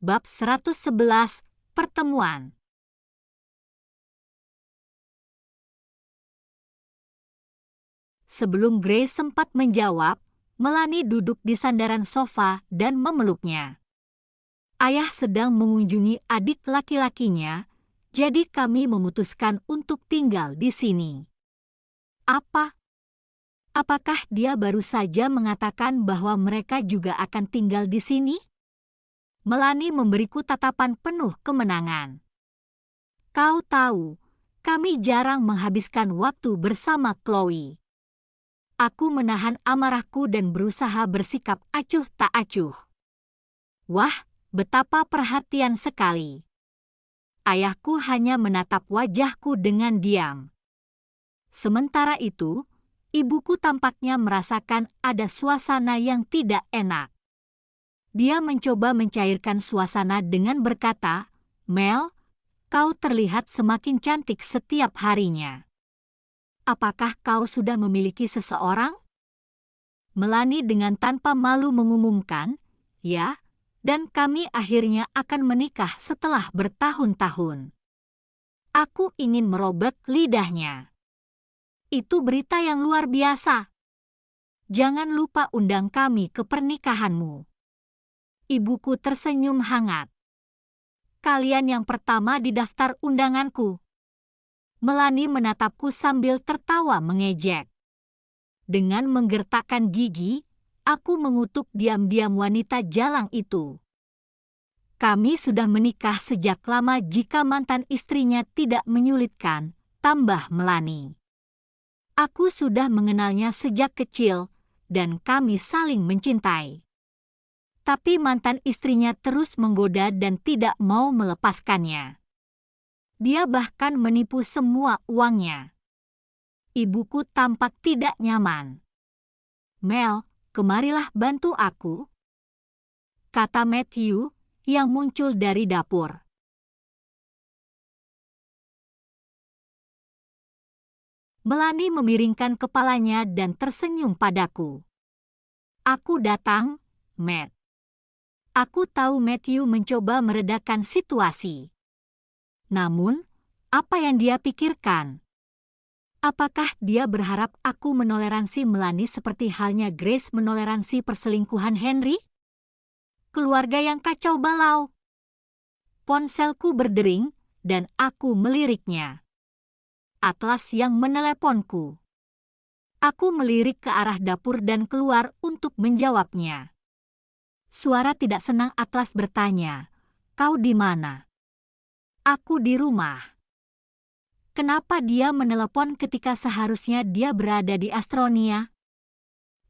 Bab 111, Pertemuan. Sebelum Grace sempat menjawab, Melanie duduk di sandaran sofa dan memeluknya. Ayah sedang mengunjungi adik laki-lakinya, jadi kami memutuskan untuk tinggal di sini. Apa? Apakah dia baru saja mengatakan bahwa mereka juga akan tinggal di sini? Melanie memberiku tatapan penuh kemenangan. Kau tahu, kami jarang menghabiskan waktu bersama Chloe. Aku menahan amarahku dan berusaha bersikap acuh tak acuh. Wah, betapa perhatian sekali. Ayahku hanya menatap wajahku dengan diam. Sementara itu, ibuku tampaknya merasakan ada suasana yang tidak enak. Dia mencoba mencairkan suasana dengan berkata, "Mel, kau terlihat semakin cantik setiap harinya. Apakah kau sudah memiliki seseorang?" Melanie dengan tanpa malu mengumumkan, "Ya, dan kami akhirnya akan menikah setelah bertahun-tahun." Aku ingin merobek lidahnya. Itu berita yang luar biasa. Jangan lupa undang kami ke pernikahanmu. Ibuku tersenyum hangat. Kalian yang pertama di daftar undanganku. Melanie menatapku sambil tertawa mengejek. Dengan menggertakkan gigi, aku mengutuk diam-diam wanita jalang itu. Kami sudah menikah sejak lama jika mantan istrinya tidak menyulitkan, tambah Melanie. Aku sudah mengenalnya sejak kecil, dan kami saling mencintai. Tapi mantan istrinya terus menggoda dan tidak mau melepaskannya. Dia bahkan menipu semua uangnya. Ibuku tampak tidak nyaman. "Mel, kemarilah bantu aku," kata Matthew yang muncul dari dapur. Melanie memiringkan kepalanya dan tersenyum padaku. "Aku datang, Matt." Aku tahu Matthew mencoba meredakan situasi. Namun, apa yang dia pikirkan? Apakah dia berharap aku menoleransi Melanie seperti halnya Grace menoleransi perselingkuhan Henry? Keluarga yang kacau balau. Ponselku berdering dan aku meliriknya. Atlas yang meneleponku. Aku melirik ke arah dapur dan keluar untuk menjawabnya. Suara tidak senang Atlas bertanya, "Kau di mana?" "Aku di rumah." Kenapa dia menelepon ketika seharusnya dia berada di Astronia?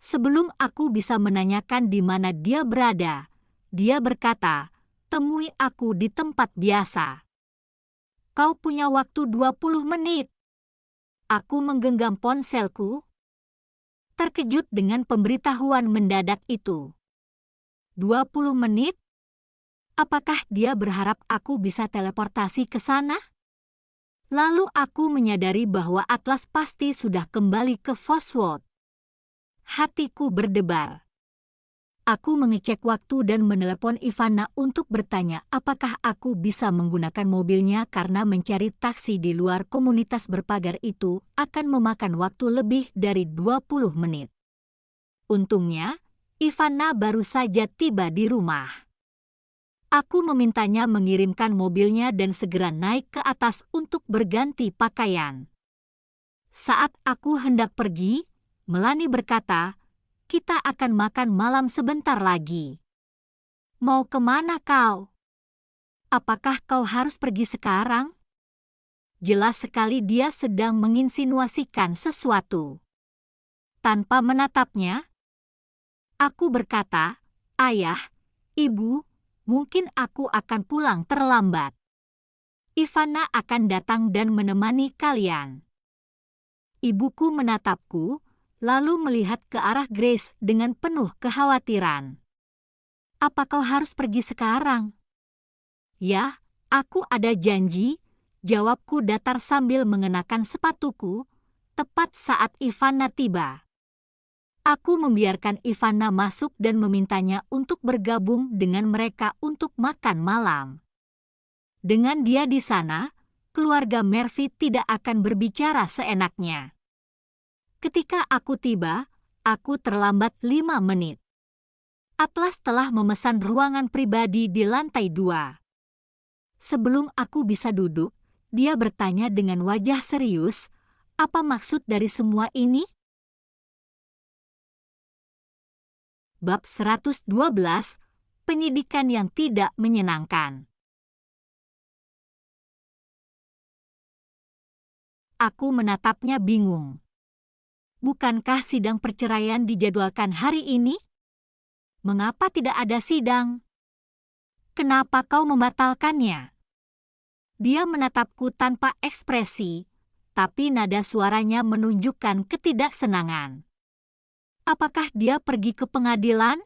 Sebelum aku bisa menanyakan di mana dia berada, dia berkata, "Temui aku di tempat biasa." "Kau punya waktu 20 menit. Aku menggenggam ponselku, terkejut dengan pemberitahuan mendadak itu. 20 menit? Apakah dia berharap aku bisa teleportasi ke sana? Lalu aku menyadari bahwa Atlas pasti sudah kembali ke Fosworth. Hatiku berdebar. Aku mengecek waktu dan menelepon Ivana untuk bertanya apakah aku bisa menggunakan mobilnya karena mencari taksi di luar komunitas berpagar itu akan memakan waktu lebih dari 20 menit. Untungnya, Ivana baru saja tiba di rumah. Aku memintanya mengirimkan mobilnya dan segera naik ke atas untuk berganti pakaian. Saat aku hendak pergi, Melanie berkata, "Kita akan makan malam sebentar lagi." "Mau kemana kau? Apakah kau harus pergi sekarang?" Jelas sekali dia sedang menginsinuasikan sesuatu. Tanpa menatapnya, aku berkata, "Ayah, Ibu, mungkin aku akan pulang terlambat. Ivana akan datang dan menemani kalian." Ibuku menatapku, lalu melihat ke arah Grace dengan penuh kekhawatiran. "Apa kau harus pergi sekarang?" "Ya, aku ada janji," jawabku datar sambil mengenakan sepatuku, tepat saat Ivana tiba. Aku membiarkan Ivana masuk dan memintanya untuk bergabung dengan mereka untuk makan malam. Dengan dia di sana, keluarga Murphy tidak akan berbicara seenaknya. Ketika aku tiba, aku terlambat 5 menit. Atlas telah memesan ruangan pribadi di lantai 2. Sebelum aku bisa duduk, dia bertanya dengan wajah serius, "Apa maksud dari semua ini?" Bab 112, penyidikan yang tidak menyenangkan. Aku menatapnya bingung. Bukankah sidang perceraian dijadwalkan hari ini? Mengapa tidak ada sidang? Kenapa kau membatalkannya? Dia menatapku tanpa ekspresi, tapi nada suaranya menunjukkan ketidaksenangan. Apakah dia pergi ke pengadilan?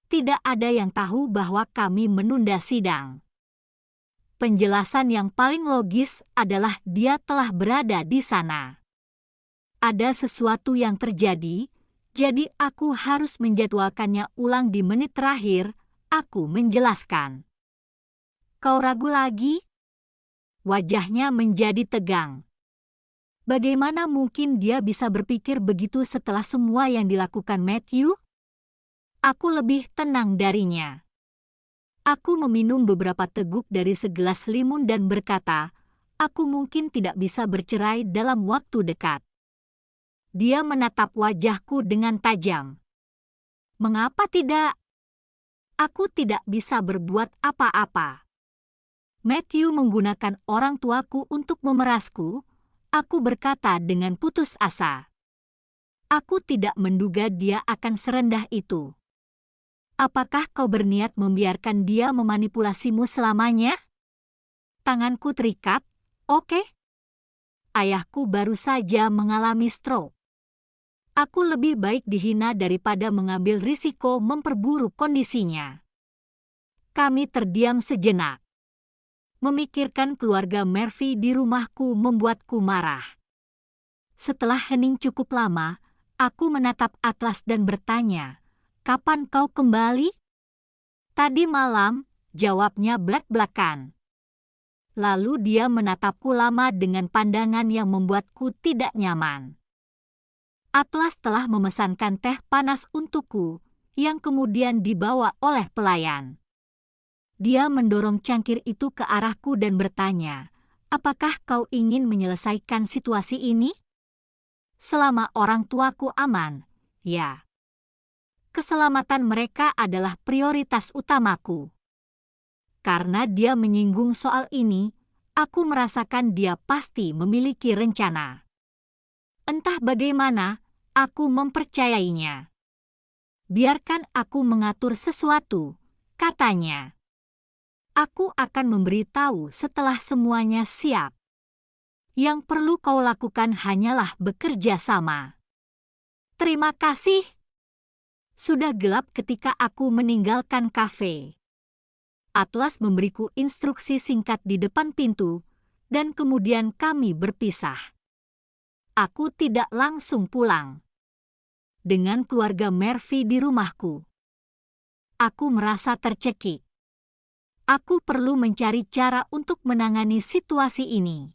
Tidak ada yang tahu bahwa kami menunda sidang. Penjelasan yang paling logis adalah dia telah berada di sana. Ada sesuatu yang terjadi, jadi aku harus menjadwalkannya ulang di menit terakhir, aku menjelaskan. Kau ragu lagi? Wajahnya menjadi tegang. Bagaimana mungkin dia bisa berpikir begitu setelah semua yang dilakukan Matthew? Aku lebih tenang darinya. Aku meminum beberapa teguk dari segelas limun dan berkata, aku mungkin tidak bisa bercerai dalam waktu dekat. Dia menatap wajahku dengan tajam. Mengapa tidak? Aku tidak bisa berbuat apa-apa. Matthew menggunakan orang tuaku untuk memerasku, aku berkata dengan putus asa. Aku tidak menduga dia akan serendah itu. Apakah kau berniat membiarkan dia memanipulasimu selamanya? Tanganku terikat, oke? Ayahku baru saja mengalami stroke. Aku lebih baik dihina daripada mengambil risiko memperburuk kondisinya. Kami terdiam sejenak. Memikirkan keluarga Murphy di rumahku membuatku marah. Setelah hening cukup lama, aku menatap Atlas dan bertanya, "Kapan kau kembali?" "Tadi malam," jawabnya belak-belakan. Lalu dia menatapku lama dengan pandangan yang membuatku tidak nyaman. Atlas telah memesankan teh panas untukku, yang kemudian dibawa oleh pelayan. Dia mendorong cangkir itu ke arahku dan bertanya, "Apakah kau ingin menyelesaikan situasi ini?" "Selama orang tuaku aman, ya. Keselamatan mereka adalah prioritas utamaku." Karena dia menyinggung soal ini, aku merasakan dia pasti memiliki rencana. Entah bagaimana, aku mempercayainya. "Biarkan aku mengatur sesuatu," katanya. "Aku akan memberitahu setelah semuanya siap. Yang perlu kau lakukan hanyalah bekerja sama." "Terima kasih." Sudah gelap ketika aku meninggalkan kafe. Atlas memberiku instruksi singkat di depan pintu, dan kemudian kami berpisah. Aku tidak langsung pulang. Dengan keluarga Murphy di rumahku, aku merasa tercekik. Aku perlu mencari cara untuk menangani situasi ini.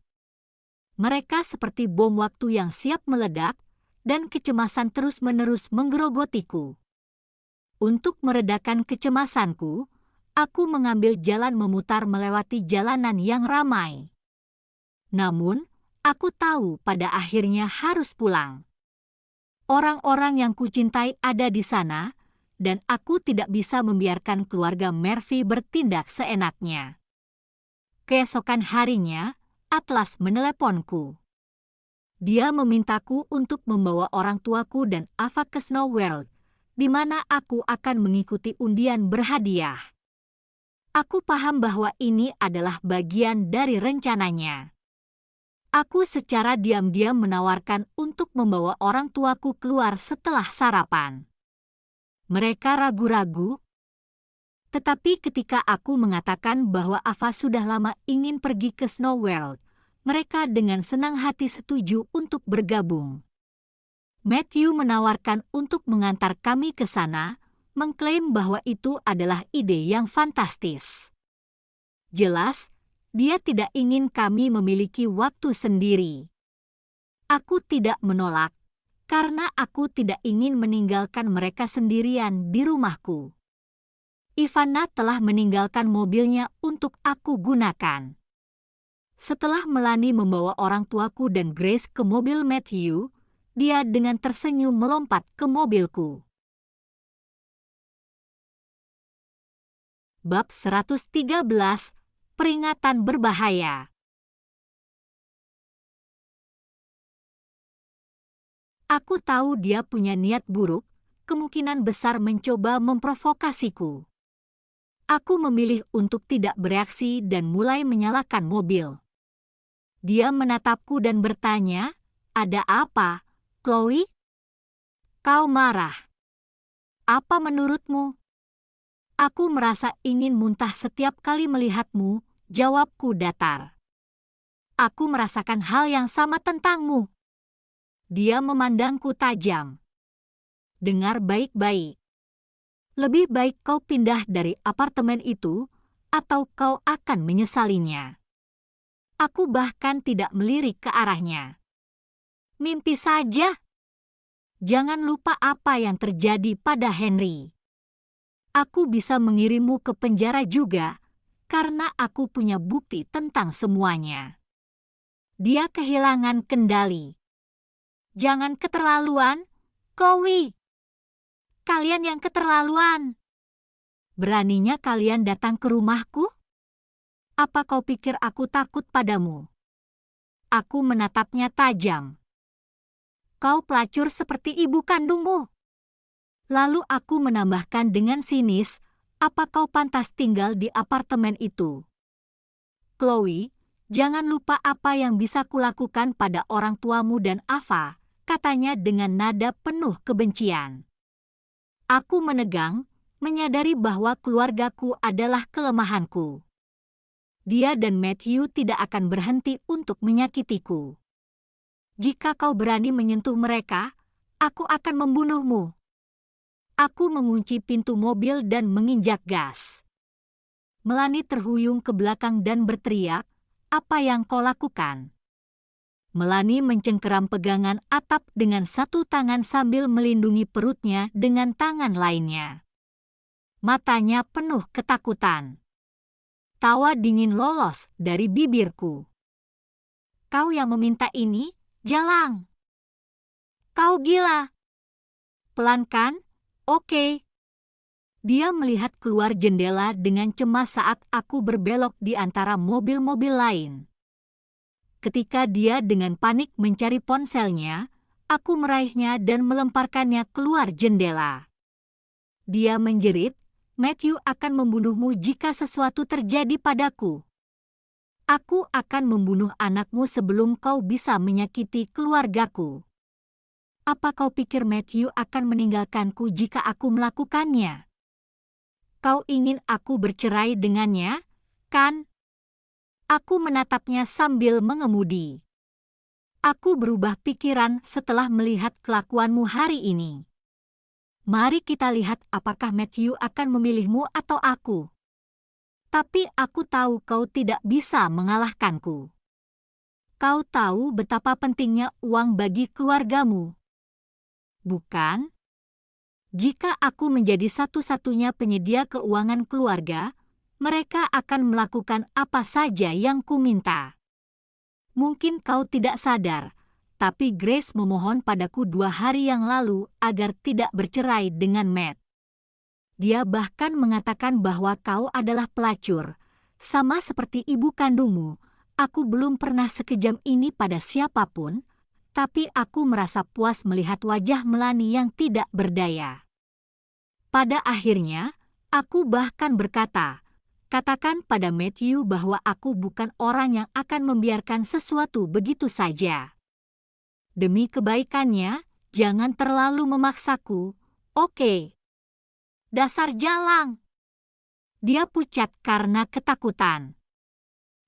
Mereka seperti bom waktu yang siap meledak, dan kecemasan terus-menerus menggerogotiku. Untuk meredakan kecemasanku, aku mengambil jalan memutar melewati jalanan yang ramai. Namun, aku tahu pada akhirnya harus pulang. Orang-orang yang kucintai ada di sana, dan aku tidak bisa membiarkan keluarga Murphy bertindak seenaknya. Keesokan harinya, Atlas meneleponku. Dia memintaku untuk membawa orang tuaku dan Ava ke Snow World, di mana aku akan mengikuti undian berhadiah. Aku paham bahwa ini adalah bagian dari rencananya. Aku secara diam-diam menawarkan untuk membawa orang tuaku keluar setelah sarapan. Mereka ragu-ragu, tetapi ketika aku mengatakan bahwa Ava sudah lama ingin pergi ke Snow World, mereka dengan senang hati setuju untuk bergabung. Matthew menawarkan untuk mengantar kami ke sana, mengklaim bahwa itu adalah ide yang fantastis. Jelas, dia tidak ingin kami memiliki waktu sendiri. Aku tidak menolak, karena aku tidak ingin meninggalkan mereka sendirian di rumahku. Ivana telah meninggalkan mobilnya untuk aku gunakan. Setelah Melanie membawa orang tuaku dan Grace ke mobil Matthew, dia dengan tersenyum melompat ke mobilku. Bab 113, Peringatan Berbahaya. Aku tahu dia punya niat buruk, kemungkinan besar mencoba memprovokasiku. Aku memilih untuk tidak bereaksi dan mulai menyalakan mobil. Dia menatapku dan bertanya, "Ada apa, Chloe? Kau marah. Apa menurutmu?" "Aku merasa ingin muntah setiap kali melihatmu," jawabku datar. "Aku merasakan hal yang sama tentangmu." Dia memandangku tajam. "Dengar baik-baik. Lebih baik kau pindah dari apartemen itu, atau kau akan menyesalinya." Aku bahkan tidak melirik ke arahnya. "Mimpi saja. Jangan lupa apa yang terjadi pada Henry. Aku bisa mengirimmu ke penjara juga, karena aku punya bukti tentang semuanya." Dia kehilangan kendali. "Jangan keterlaluan, Chloe. Kalian yang keterlaluan. Beraninya kalian datang ke rumahku? Apa kau pikir aku takut padamu?" Aku menatapnya tajam. "Kau pelacur seperti ibu kandungmu." Lalu aku menambahkan dengan sinis, "Apa kau pantas tinggal di apartemen itu?" "Chloe, jangan lupa apa yang bisa kulakukan pada orang tuamu dan Ava," katanya dengan nada penuh kebencian. Aku menegang, menyadari bahwa keluargaku adalah kelemahanku. Dia dan Matthew tidak akan berhenti untuk menyakitiku. "Jika kau berani menyentuh mereka, aku akan membunuhmu." Aku mengunci pintu mobil dan menginjak gas. Melanie terhuyung ke belakang dan berteriak, "Apa yang kau lakukan?" Melanie mencengkeram pegangan atap dengan satu tangan sambil melindungi perutnya dengan tangan lainnya. Matanya penuh ketakutan. Tawa dingin lolos dari bibirku. "Kau yang meminta ini, Jalang. Kau gila. Pelan kan? Oke." Dia melihat keluar jendela dengan cemas saat aku berbelok di antara mobil-mobil lain. Ketika dia dengan panik mencari ponselnya, aku meraihnya dan melemparkannya keluar jendela. Dia menjerit, "Matthew akan membunuhmu jika sesuatu terjadi padaku. Aku akan membunuh anakmu sebelum kau bisa menyakiti keluargaku. Apa kau pikir Matthew akan meninggalkanku jika aku melakukannya? Kau ingin aku bercerai dengannya, kan?" Aku menatapnya sambil mengemudi. "Aku berubah pikiran setelah melihat kelakuanmu hari ini. Mari kita lihat apakah Matthew akan memilihmu atau aku. Tapi aku tahu kau tidak bisa mengalahkanku. Kau tahu betapa pentingnya uang bagi keluargamu, bukan? Jika aku menjadi satu-satunya penyedia keuangan keluarga, mereka akan melakukan apa saja yang kuminta. Mungkin kau tidak sadar, tapi Grace memohon padaku 2 hari yang lalu agar tidak bercerai dengan Matt. Dia bahkan mengatakan bahwa kau adalah pelacur. Sama seperti ibu kandungmu, aku belum pernah sekejam ini pada siapapun, tapi aku merasa puas melihat wajah Melanie yang tidak berdaya. Pada akhirnya, aku bahkan berkata, "Katakan pada Matthew bahwa aku bukan orang yang akan membiarkan sesuatu begitu saja. Demi kebaikannya, jangan terlalu memaksaku, oke?" "Dasar Jalang!" Dia pucat karena ketakutan.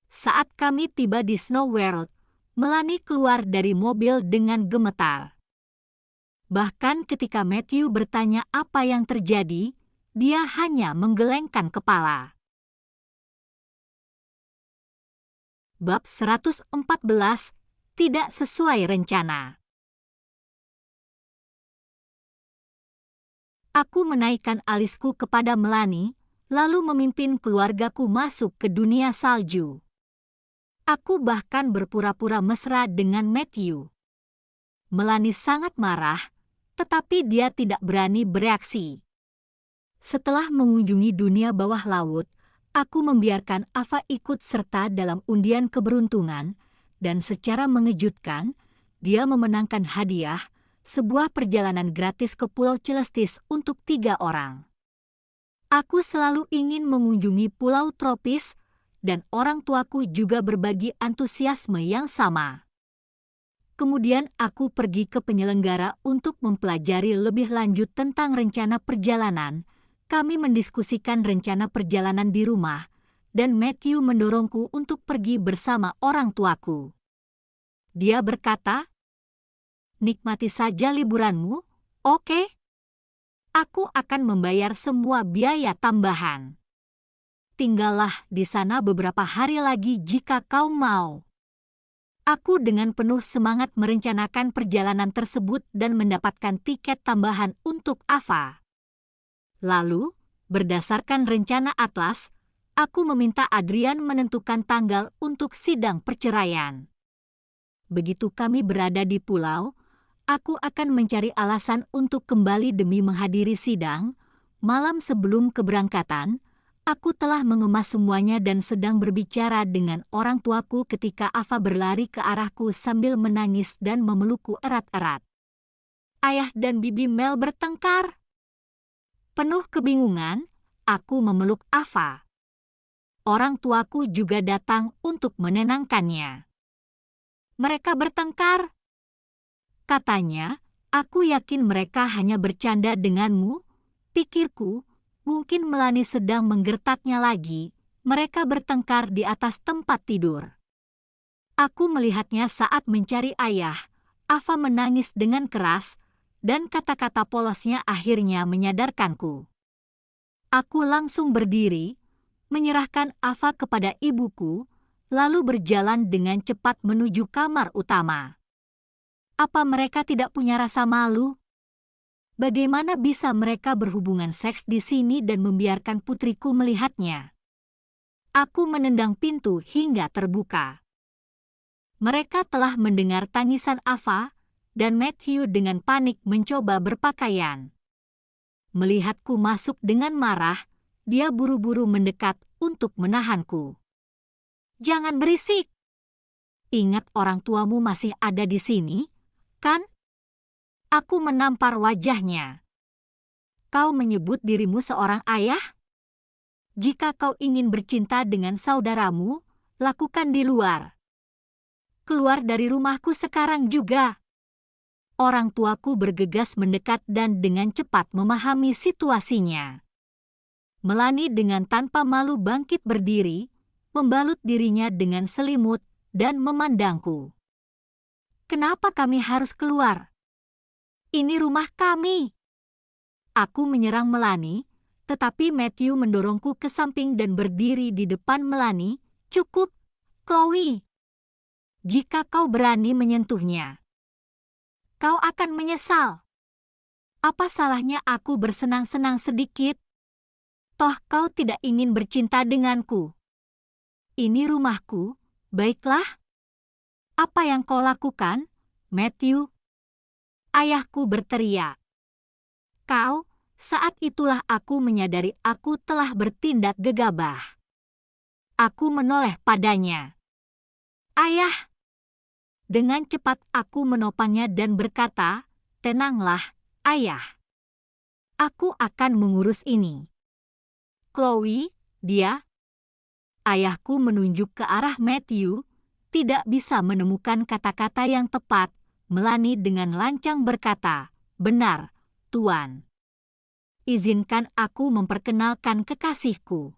Saat kami tiba di Snow World, Melanie keluar dari mobil dengan gemetar. Bahkan ketika Matthew bertanya apa yang terjadi, dia hanya menggelengkan kepala. Bab 114, tidak sesuai rencana. Aku menaikkan alisku kepada Melanie, lalu memimpin keluargaku masuk ke dunia salju. Aku bahkan berpura-pura mesra dengan Matthew. Melanie sangat marah, tetapi dia tidak berani bereaksi. Setelah mengunjungi dunia bawah laut, aku membiarkan Ava ikut serta dalam undian keberuntungan, dan secara mengejutkan, dia memenangkan hadiah, sebuah perjalanan gratis ke Pulau Celestis untuk 3 orang. Aku selalu ingin mengunjungi pulau tropis, dan orang tuaku juga berbagi antusiasme yang sama. Kemudian aku pergi ke penyelenggara untuk mempelajari lebih lanjut tentang rencana perjalanan. Kami mendiskusikan rencana perjalanan di rumah, dan Matthew mendorongku untuk pergi bersama orang tuaku. Dia berkata, "Nikmati saja liburanmu, oke? Aku akan membayar semua biaya tambahan. Tinggallah di sana beberapa hari lagi jika kau mau." Aku dengan penuh semangat merencanakan perjalanan tersebut dan mendapatkan tiket tambahan untuk Ava. Lalu, berdasarkan rencana Atlas, aku meminta Adrian menentukan tanggal untuk sidang perceraian. Begitu kami berada di pulau, aku akan mencari alasan untuk kembali demi menghadiri sidang. Malam sebelum keberangkatan, aku telah mengemas semuanya dan sedang berbicara dengan orang tuaku ketika Ava berlari ke arahku sambil menangis dan memelukku erat-erat. Ayah dan bibi Mel bertengkar. Penuh kebingungan, aku memeluk Ava. Orang tuaku juga datang untuk menenangkannya. Mereka bertengkar. Katanya, "Aku yakin mereka hanya bercanda denganmu." Pikirku, mungkin Melanie sedang menggertaknya lagi. Mereka bertengkar di atas tempat tidur. Aku melihatnya saat mencari ayah. Ava menangis dengan keras, dan kata-kata polosnya akhirnya menyadarkanku. Aku langsung berdiri, menyerahkan Ava kepada ibuku, lalu berjalan dengan cepat menuju kamar utama. Apa mereka tidak punya rasa malu? Bagaimana bisa mereka berhubungan seks di sini dan membiarkan putriku melihatnya? Aku menendang pintu hingga terbuka. Mereka telah mendengar tangisan Ava, dan Matthew dengan panik mencoba berpakaian. Melihatku masuk dengan marah, dia buru-buru mendekat untuk menahanku. "Jangan berisik. Ingat orang tuamu masih ada di sini, kan?" Aku menampar wajahnya. "Kau menyebut dirimu seorang ayah? Jika kau ingin bercinta dengan saudaramu, lakukan di luar. Keluar dari rumahku sekarang juga." Orang tuaku bergegas mendekat dan dengan cepat memahami situasinya. Melanie dengan tanpa malu bangkit berdiri, membalut dirinya dengan selimut, dan memandangku. "Kenapa kami harus keluar? Ini rumah kami." Aku menyerang Melanie, tetapi Matthew mendorongku ke samping dan berdiri di depan Melanie. "Cukup, Chloe. Jika kau berani menyentuhnya, kau akan menyesal. Apa salahnya aku bersenang-senang sedikit? Toh kau tidak ingin bercinta denganku. Ini rumahku, baiklah. Apa yang kau lakukan, Matthew?" Ayahku berteriak. Saat itulah aku menyadari aku telah bertindak gegabah. Aku menoleh padanya. "Ayah!" Dengan cepat aku menopangnya dan berkata, "Tenanglah, ayah. Aku akan mengurus ini." "Chloe, dia..." Ayahku menunjuk ke arah Matthew, tidak bisa menemukan kata-kata yang tepat. Melanie dengan lancang berkata, "Benar, Tuan. Izinkan aku memperkenalkan kekasihku.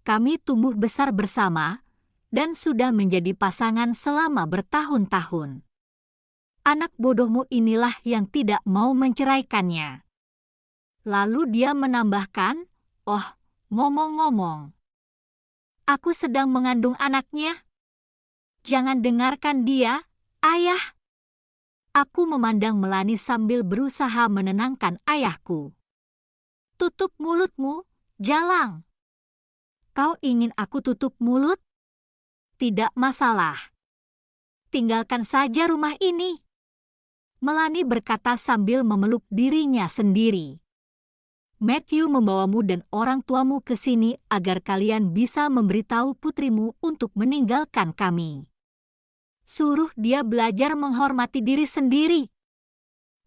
Kami tumbuh besar bersama dan sudah menjadi pasangan selama bertahun-tahun. Anak bodohmu inilah yang tidak mau menceraikannya. Lalu dia menambahkan, oh, ngomong-ngomong, aku sedang mengandung anaknya. Jangan dengarkan dia, ayah. Aku memandang Melanie sambil berusaha menenangkan ayahku. Tutup mulutmu, Jalang. Kau ingin aku tutup mulut? Tidak masalah. Tinggalkan saja rumah ini. Melanie berkata sambil memeluk dirinya sendiri. Matthew membawamu dan orang tuamu ke sini agar kalian bisa memberitahu putrimu untuk meninggalkan kami. Suruh dia belajar menghormati diri sendiri.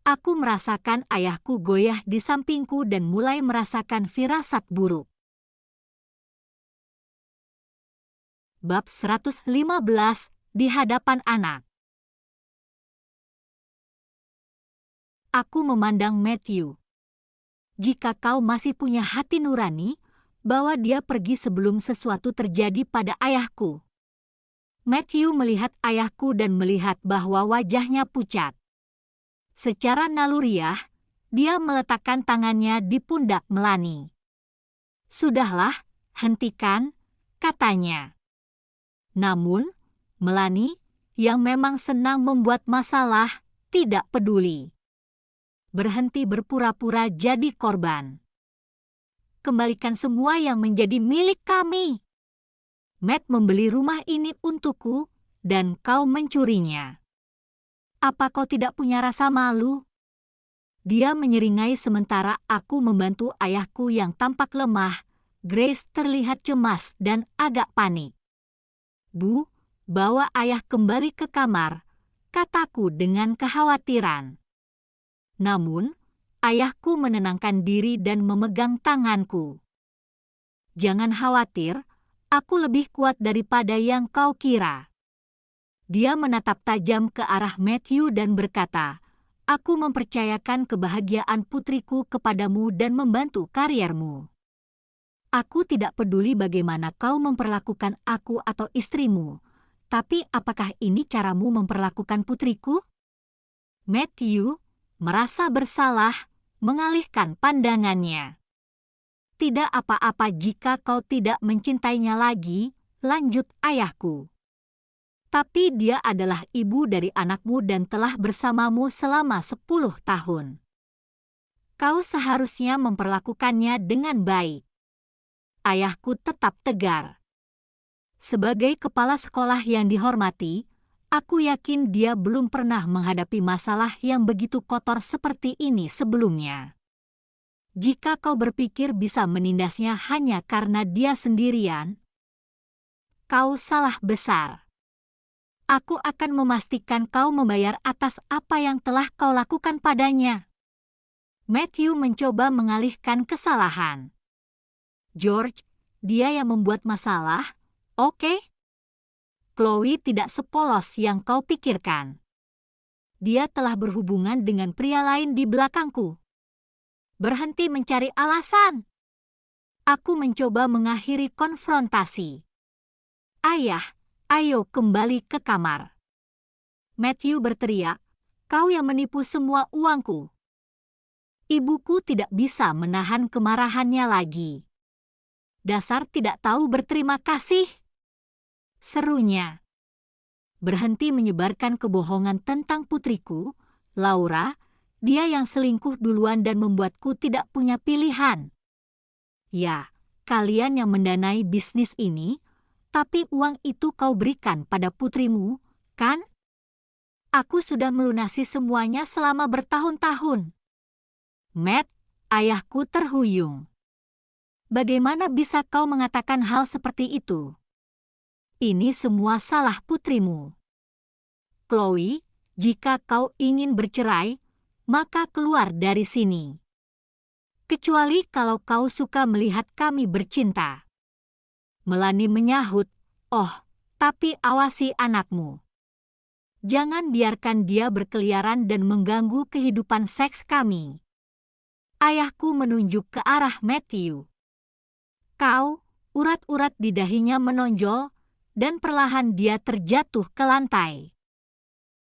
Aku merasakan ayahku goyah di sampingku dan mulai merasakan firasat buruk. Bab 115, di hadapan anak. Aku memandang Matthew. Jika kau masih punya hati nurani, bawa dia pergi sebelum sesuatu terjadi pada ayahku. Matthew melihat ayahku dan melihat bahwa wajahnya pucat. Secara naluriah, dia meletakkan tangannya di pundak Melanie. Sudahlah, hentikan, katanya. Namun, Melanie, yang memang senang membuat masalah, tidak peduli. Berhenti berpura-pura jadi korban. Kembalikan semua yang menjadi milik kami. Matt membeli rumah ini untukku, dan kau mencurinya. Apa kau tidak punya rasa malu? Dia menyeringai sementara aku membantu ayahku yang tampak lemah. Grace terlihat cemas dan agak panik. Bu, bawa ayah kembali ke kamar, kataku dengan kekhawatiran. Namun, ayahku menenangkan diri dan memegang tanganku. Jangan khawatir, aku lebih kuat daripada yang kau kira. Dia menatap tajam ke arah Matthew dan berkata, aku mempercayakan kebahagiaan putriku kepadamu dan membantu kariermu. Aku tidak peduli bagaimana kau memperlakukan aku atau istrimu, tapi apakah ini caramu memperlakukan putriku? Matthew merasa bersalah, mengalihkan pandangannya. Tidak apa-apa jika kau tidak mencintainya lagi, lanjut ayahku. Tapi dia adalah ibu dari anakmu dan telah bersamamu selama 10 tahun. Kau seharusnya memperlakukannya dengan baik. Ayahku tetap tegar. Sebagai kepala sekolah yang dihormati, aku yakin dia belum pernah menghadapi masalah yang begitu kotor seperti ini sebelumnya. Jika kau berpikir bisa menindasnya hanya karena dia sendirian, kau salah besar. Aku akan memastikan kau membayar atas apa yang telah kau lakukan padanya. Matthew mencoba mengalihkan kesalahan. George, dia yang membuat masalah, oke? Chloe tidak sepolos yang kau pikirkan. Dia telah berhubungan dengan pria lain di belakangku. Berhenti mencari alasan. Aku mencoba mengakhiri konfrontasi. Ayah, ayo kembali ke kamar. Matthew berteriak, kau yang menipu semua uangku. Ibuku tidak bisa menahan kemarahannya lagi. Dasar tidak tahu berterima kasih. Serunya. Berhenti menyebarkan kebohongan tentang putriku, Laura, dia yang selingkuh duluan dan membuatku tidak punya pilihan. Ya, kalian yang mendanai bisnis ini, tapi uang itu kau berikan pada putrimu, kan? Aku sudah melunasi semuanya selama bertahun-tahun. Matt, ayahku terhuyung. Bagaimana bisa kau mengatakan hal seperti itu? Ini semua salah putrimu. Chloe, jika kau ingin bercerai, maka keluar dari sini. Kecuali kalau kau suka melihat kami bercinta. Melanie menyahut, oh, tapi awasi anakmu. Jangan biarkan dia berkeliaran dan mengganggu kehidupan seks kami. Ayahku menunjuk ke arah Matthew. Kau, urat-urat di dahinya menonjol, dan perlahan dia terjatuh ke lantai.